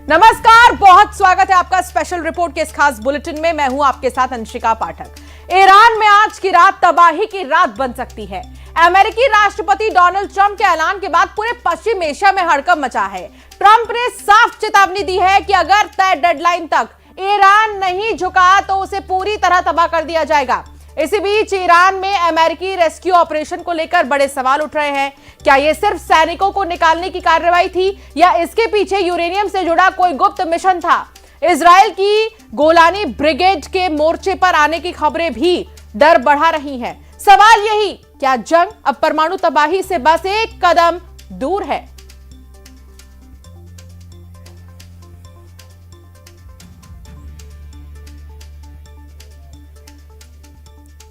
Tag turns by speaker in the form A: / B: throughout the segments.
A: नमस्कार, बहुत स्वागत है आपका स्पेशल रिपोर्ट के इस खास बुलेटिन में। मैं हूं आपके साथ अंशिका पाठक। ईरान में आज की रात तबाही की रात बन सकती है। अमेरिकी राष्ट्रपति डोनाल्ड ट्रंप के ऐलान के बाद पूरे पश्चिम एशिया में हड़कंप मचा है। ट्रंप ने साफ चेतावनी दी है कि अगर तय डेडलाइन तक ईरान नहीं झुका तो उसे पूरी तरह तबाह कर दिया जाएगा। इसी बीच ईरान में अमेरिकी रेस्क्यू ऑपरेशन को लेकर बड़े सवाल उठ रहे हैं। क्या यह सिर्फ सैनिकों को निकालने की कार्रवाई थी या इसके पीछे यूरेनियम से जुड़ा कोई गुप्त मिशन था? इजरायल की गोलानी ब्रिगेड के मोर्चे पर आने की खबरें भी डर बढ़ा रही हैं। सवाल यही, क्या जंग अब परमाणु तबाही से बस एक कदम दूर है?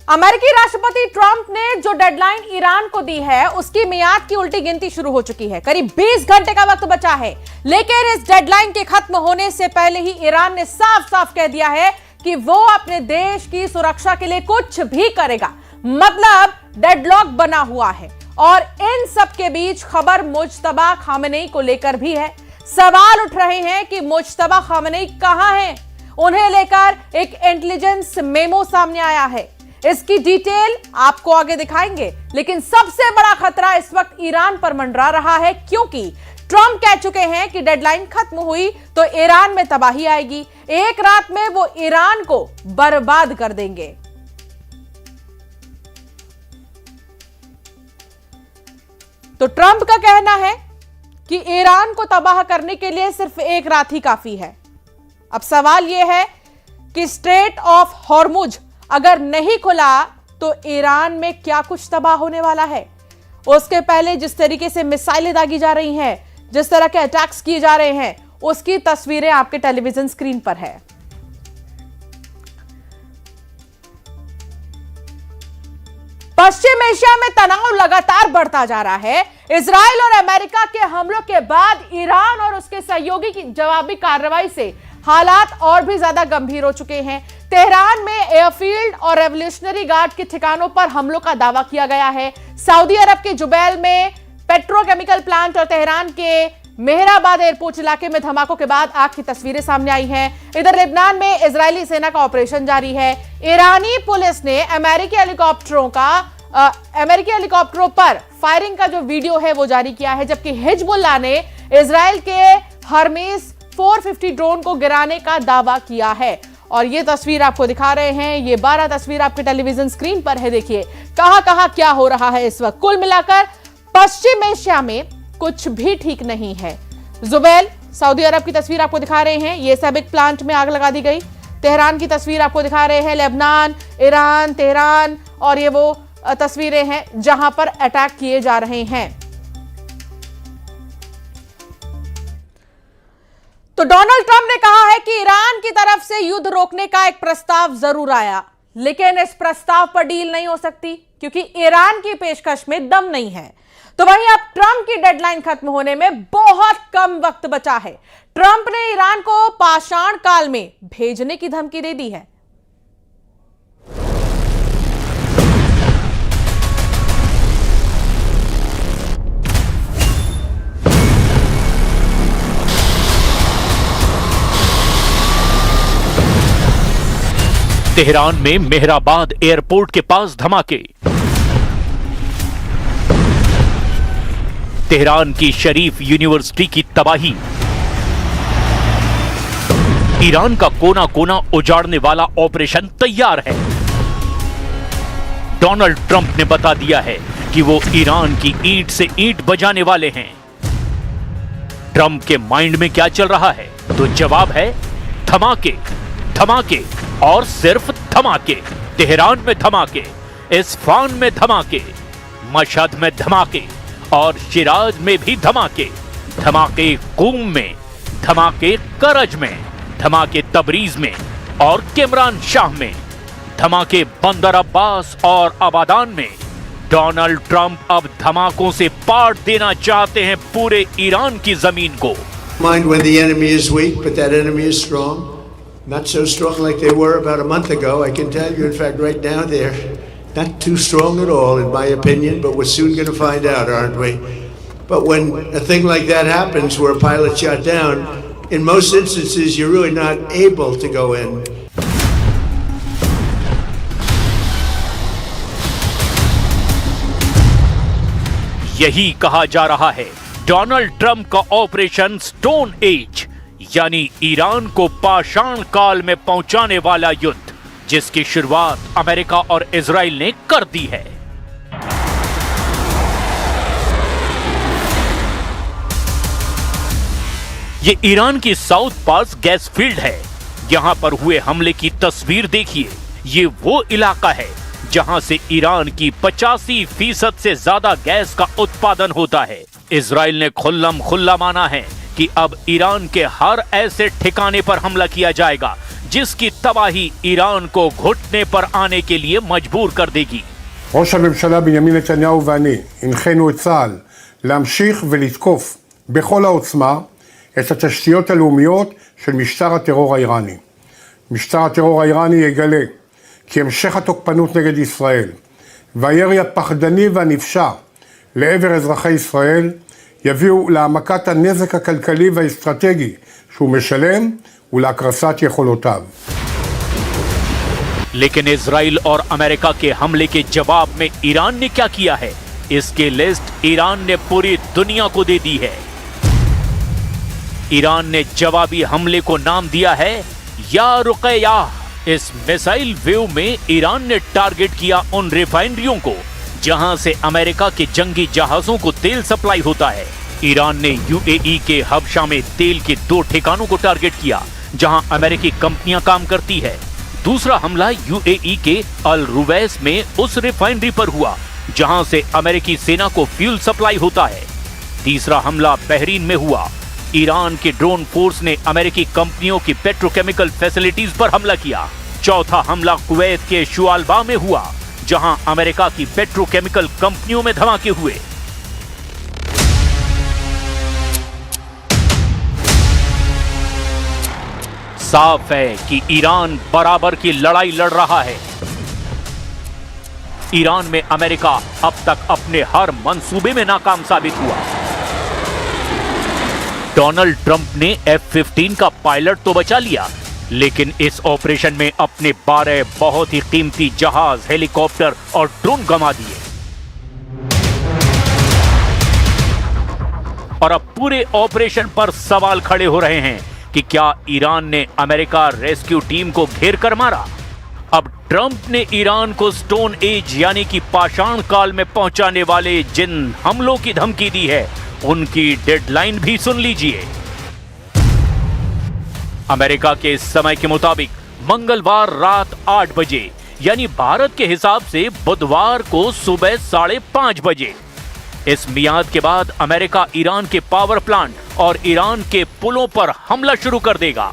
A: अमेरिकी राष्ट्रपति ट्रंप ने जो डेडलाइन ईरान को दी है उसकी मियाद की उल्टी गिनती शुरू हो चुकी है। करीब 20 घंटे का वक्त बचा है, लेकिन इस डेडलाइन के खत्म होने से पहले ही ईरान ने साफ साफ कह दिया है कि वो अपने देश की सुरक्षा के लिए कुछ भी करेगा। मतलब डेडलॉक बना हुआ है। और इन सब के बीच खबर मुज्तबा खामेनेई को लेकर भी है। सवाल उठ रहे हैं कि मुज्तबा खामेनेई कहां हैं? उन्हें लेकर एक इंटेलिजेंस मेमो सामने आया है। इसकी डिटेल आपको आगे दिखाएंगे, लेकिन सबसे बड़ा खतरा इस वक्त ईरान पर मंडरा रहा है, क्योंकि ट्रंप कह चुके हैं कि डेडलाइन खत्म हुई तो ईरान में तबाही आएगी। एक रात में वो ईरान को बर्बाद कर देंगे। तो ट्रंप का कहना है कि ईरान को तबाह करने के लिए सिर्फ एक रात ही काफी है। अब सवाल यह है कि स्ट्रेट ऑफ हॉर्मुज अगर नहीं खुला तो ईरान में क्या कुछ तबाह होने वाला है। उसके पहले जिस तरीके से मिसाइलें दागी जा रही हैं, जिस तरह के अटैक्स किए जा रहे हैं, उसकी तस्वीरें आपके टेलीविजन स्क्रीन पर है। पश्चिम एशिया में तनाव लगातार बढ़ता जा रहा है। इजराइल और अमेरिका के हमलों के बाद ईरान और उसके सहयोगी की जवाबी कार्रवाई से हालात और भी ज्यादा गंभीर हो चुके हैं। तेहरान में एयरफील्ड और रेवोल्यूशनरी गार्ड के ठिकानों पर हमलों का दावा किया गया है। सऊदी अरब के जुबैल में पेट्रोकेमिकल प्लांट और तेहरान के मेहराबाद एयरपोर्ट इलाके में धमाकों के बाद आग की तस्वीरें सामने आई हैं। इधर लेबनान में इजरायली सेना का ऑपरेशन जारी है। ईरानी पुलिस ने अमेरिकी हेलीकॉप्टरों पर फायरिंग का जो वीडियो है वो जारी किया है, जबकि हिजबुल्लाह ने इजरायल के हर्मेस 450 ड्रोन को गिराने का दावा किया है। और ये तस्वीर आपको दिखा रहे हैं, ये 12 तस्वीर आपके टेलीविजन स्क्रीन पर है। देखिए कहां कहां क्या हो रहा है इस वक्त। कुल मिलाकर पश्चिम एशिया में कुछ भी ठीक नहीं है। जुबैल सऊदी अरब की तस्वीर आपको दिखा रहे हैं, ये सैबिक प्लांट में आग लगा दी गई। तेहरान की तस्वीर आपको दिखा रहे हैं, लेबनान, ईरान, तेहरान, और ये वो तस्वीरें हैं जहां पर अटैक किए जा रहे हैं। तो डोनाल्ड ट्रंप ने कहा है कि ईरान की तरफ से युद्ध रोकने का एक प्रस्ताव जरूर आया, लेकिन इस प्रस्ताव पर डील नहीं हो सकती क्योंकि ईरान की पेशकश में दम नहीं है। तो वहीं अब ट्रंप की डेडलाइन खत्म होने में बहुत कम वक्त बचा है। ट्रंप ने ईरान को पाषाण काल में भेजने की धमकी दे दी है।
B: तेहरान में मेहराबाद एयरपोर्ट के पास धमाके। तेहरान की शरीफ यूनिवर्सिटी की तबाही। ईरान का कोना कोना उजाड़ने वाला ऑपरेशन तैयार है। डोनाल्ड ट्रंप ने बता दिया है कि वो ईरान की ईंट से ईंट बजाने वाले हैं। ट्रंप के माइंड में क्या चल रहा है? तो जवाब है धमाके, धमाके और सिर्फ धमाके। तेहरान में धमाके, इस्फान में धमाके, मशहद में धमाके और शिराज में भी धमाके। धमाके कूम में, धमाके करज में, धमाके तबरीज में और किमरान शाह में, धमाके बंदर अब्बास और आबादान में। डोनाल्ड ट्रंप अब धमाकों से पाट देना चाहते हैं पूरे ईरान की जमीन को।
C: Mind when the enemy is weak, but that enemy is strong. Not so strong like they were about a month ago. I can tell you, in fact, right now they're not too strong at all, in my opinion, but we're soon going to find out, aren't we? But when a thing like that happens, where a pilot shot down, in most instances, you're really not able to go in.
B: यही कहा जा रहा है Donald Trump का operation stone age, यानी Iran को पाषाण काल में पहुंचाने वाला युद्ध, जिसकी शुरुआत अमेरिका और इजराइल ने कर दी है। ये ईरान की साउथ पास गैस फील्ड है। यहां पर हुए हमले की तस्वीर देखिए। ये वो इलाका है जहां से ईरान की 85% से ज्यादा गैस का उत्पादन होता है। इजराइल ने खुल्लम खुल्ला माना है कि अब ईरान के हर ऐसे ठिकाने पर हमला किया जाएगा जिसकी तबाही ईरान को घुटने पर आने के लिए मजबूर कर देगी।
D: ראש הממשלה בנימין נתניהו ואני הנחינו את צה"ל להמשיך ולתקוף בכל העוצמה את התשתיות הלאומיות של משטר הטרור האיראני. משטר הטרור האיראני יגלה כי המשך התוקפנות נגד ישראל והירי הפחדני והנפשע לעבר אזרחי ישראל יביאו להעמקת הנזק הכלכלי והאסטרטגי שהוא משלם ולהקרסת יכולותיו.
B: लेकिन इजराइल और अमेरिका के हमले के जवाब में ईरान ने क्या किया है, इसकी लिस्ट ईरान ने पूरी दुनिया को दे दी है। ईरान ने जवाबी हमले को नाम दिया है या रुकया। इस मिसाइल वेव में ईरान ने टारगेट किया उन रिफाइनरियों को जहां से अमेरिका के जंगी जहाजों को तेल सप्लाई होता है। ईरान ने यूएई के हबशा में तेल के 2 ठिकानों को टारगेट किया जहां अमेरिकी कंपनियां काम करती है। दूसरा हमला यूएई के अल रुवैस में उस रिफाइनरी पर हुआ जहां से अमेरिकी सेना को फ्यूल सप्लाई होता है। तीसरा हमला बहरीन में हुआ। ईरान के ड्रोन फोर्स ने अमेरिकी कंपनियों की पेट्रोकेमिकल फैसिलिटीज पर हमला किया। चौथा हमला कुवैत के शुआलबा में हुआ जहां अमेरिका की पेट्रोकेमिकल कंपनियों में धमाके हुए। साफ है कि ईरान बराबर की लड़ाई लड़ रहा है। ईरान में अमेरिका अब तक अपने हर मंसूबे में नाकाम साबित हुआ। डोनाल्ड ट्रंप ने F-15 का पायलट तो बचा लिया, लेकिन इस ऑपरेशन में अपने 12 बहुत ही कीमती जहाज, हेलीकॉप्टर और ड्रोन गंवा दिए। और अब पूरे ऑपरेशन पर सवाल खड़े हो रहे हैं कि क्या ईरान ने अमेरिका रेस्क्यू टीम को घेर कर मारा? अब ट्रंप ने ईरान को स्टोन एज यानी कि पाषाण काल में पहुंचाने वाले जिन हमलों की धमकी दी है, उनकी डेडलाइन भी सुन लीजिए। अमेरिका के समय के मुताबिक मंगलवार रात 8 बजे यानी भारत के हिसाब से बुधवार को सुबह 5:30 बजे। इस मियाद के बाद अमेरिका ईरान के पावर प्लांट और ईरान के पुलों पर हमला शुरू कर देगा।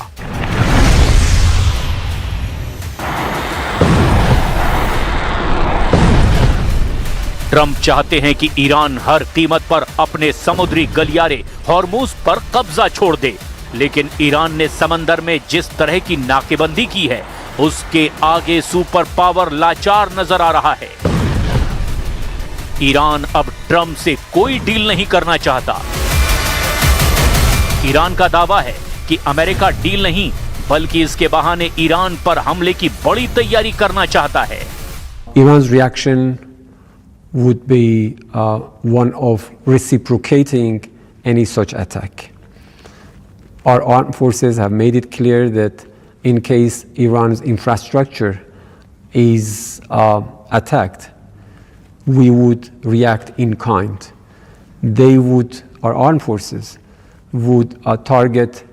B: ट्रंप चाहते हैं कि ईरान हर कीमत पर अपने समुद्री गलियारे हॉर्मुज पर कब्जा छोड़ दे, लेकिन ईरान ने समंदर में जिस तरह की नाकेबंदी की है उसके आगे सुपर पावर लाचार नजर आ रहा है। ईरान अब ट्रंप से कोई डील नहीं करना चाहता। ईरान का दावा है कि अमेरिका डील नहीं बल्कि इसके बहाने ईरान पर हमले की बड़ी तैयारी करना चाहता है।
E: Iran's reaction would be one of reciprocating any such attack. Our armed forces have made it clear that in case Iran's infrastructure is attacked, we would react in kind. Our armed forces would target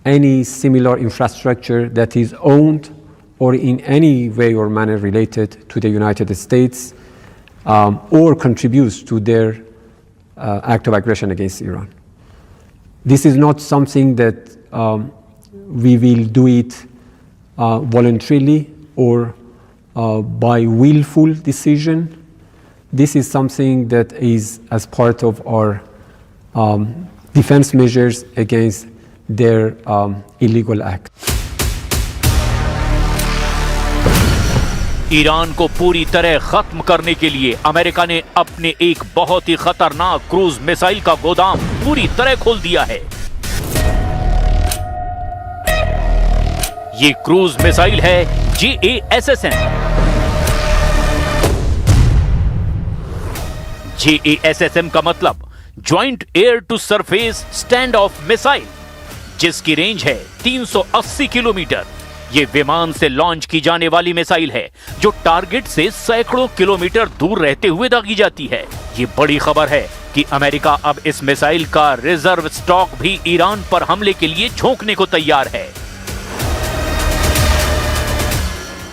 E: any similar infrastructure that is owned or in any way or manner related to the United States or contributes to their act of aggression against Iran. This is not something that we will do it voluntarily or by willful decision. This is something that is as part of our defense measures against their illegal act.
B: Iran को पूरी तरह खत्म करने के लिए America ने अपने एक बहुत ही खतरनाक क्रूज मिसाइल का गोदाम पूरी तरह खोल दिया है। ये क्रूज मिसाइल है JASSM। JASSM का मतलब joint air to surface stand off missile, जिसकी रेंज है 380 किलोमीटर। ये विमान से लॉन्च की जाने वाली मिसाइल है जो टारगेट से सैकड़ों किलोमीटर दूर रहते हुए दागी जाती है। ये बड़ी खबर है कि अमेरिका अब इस मिसाइल का रिजर्व स्टॉक भी ईरान पर हमले के लिए झोंकने को तैयार है।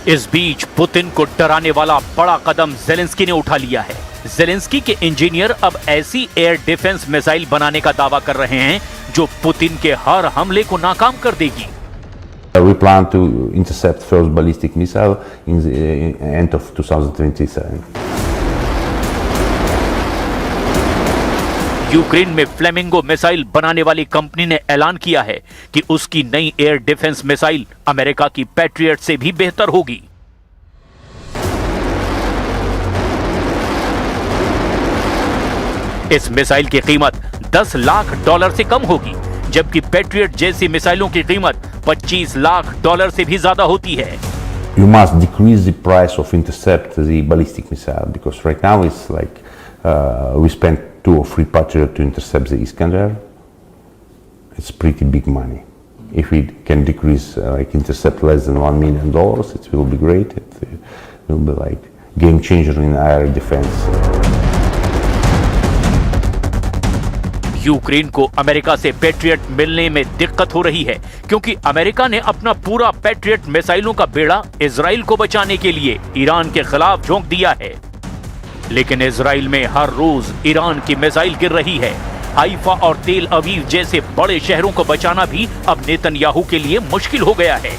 B: इस बीच पुतिन को डराने वाला बड़ा कदम जेलेंस्की ने उठा लिया है। जेलेंस्की के इंजीनियर अब ऐसी एयर डिफेंस मिसाइल बनाने का दावा कर रहे हैं जो पुतिन के हर हमले को नाकाम कर देगी।
F: We plan to intercept first ballistic missile in the end of 2027.
B: Ukraine में फ्लेमिंगो मिसाइल बनाने वाली कंपनी ने ऐलान किया है कि उसकी नई एयर डिफेंस मिसाइल अमेरिका की पैट्रियट से भी बेहतर होगी। इस मिसाइल की कीमत $10 लाख से कम होगी, जबकि पैट्रियट जैसी मिसाइलों की कीमत $25 लाख से भी ज्यादा होती है।
F: You must decrease the price of intercept the ballistic missile because right now it's like we spent 2 or 3 Patriot to intercept the Iskander. It's pretty big money. If we can decrease like intercept less than $1 million, it will be great. It will be like game changer in air defense.
B: Ukraine को America से patriot मिलने में दिक्कत हो रही है क्योंकि America ने अपना पूरा पैट्रियट मिसाइलों का बेड़ा इजराइल को बचाने के लिए ईरान के खिलाफ झोंक दिया है। लेकिन इजराइल में हर रोज ईरान की मिसाइल गिर रही है। हाइफा और तेल अवीव जैसे बड़े शहरों को बचाना भी अब नेतन्याहू के लिए मुश्किल हो गया है।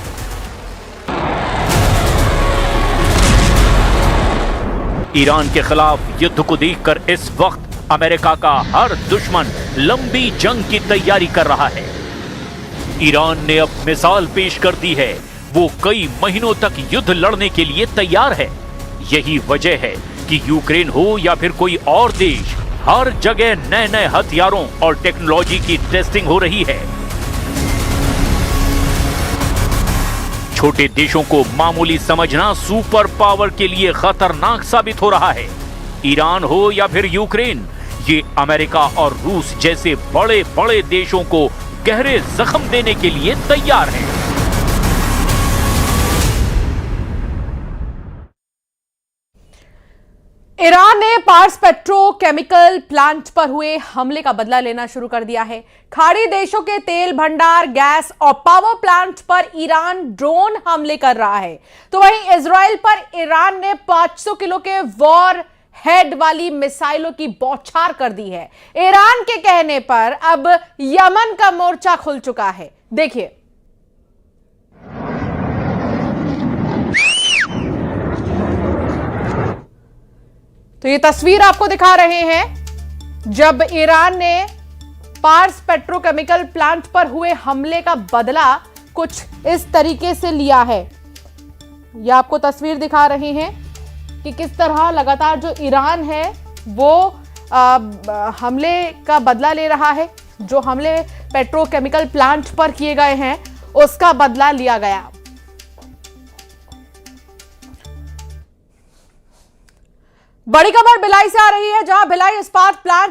B: ईरान के खिलाफ युद्ध को देखकर इस वक्त अमेरिका का हर दुश्मन लंबी जंग की तैयारी कर रहा है। ईरान ने अब मिसाल पेश कर दी है, वो कई महीनों तक युद्ध लड़ने के लिए तैयार है। यही वजह है कि यूक्रेन हो या फिर कोई और देश, हर जगह नए नए हथियारों और टेक्नोलॉजी की टेस्टिंग हो रही है। छोटे देशों को मामूली समझना सुपर पावर के लिए खतरनाक साबित हो रहा है। ईरान हो या फिर यूक्रेन, ये अमेरिका और रूस जैसे बड़े बड़े देशों को गहरे जख्म देने के लिए तैयार हैं।
A: ईरान ने पार्स पेट्रोकेमिकल प्लांट पर हुए हमले का बदला लेना शुरू कर दिया है। खाड़ी देशों के तेल भंडार, गैस और पावर प्लांट पर ईरान ड्रोन हमले कर रहा है, तो वहीं इजराइल पर ईरान ने 500 किलो के वॉर हेड वाली मिसाइलों की बौछार कर दी है। ईरान के कहने पर अब यमन का मोर्चा खुल चुका है। देखिए, तो ये तस्वीर आपको दिखा रहे हैं जब ईरान ने पार्स पेट्रोकेमिकल प्लांट पर हुए हमले का बदला कुछ इस तरीके से लिया है। यह आपको तस्वीर दिखा रहे हैं कि किस तरह लगातार जो ईरान है वो हमले का बदला ले रहा है। जो हमले पेट्रोकेमिकल प्लांट पर किए गए हैं उसका बदला लिया गया। बड़ी खबर भिलाई से आ रही है, जहां भिलाई इस्पात प्लांट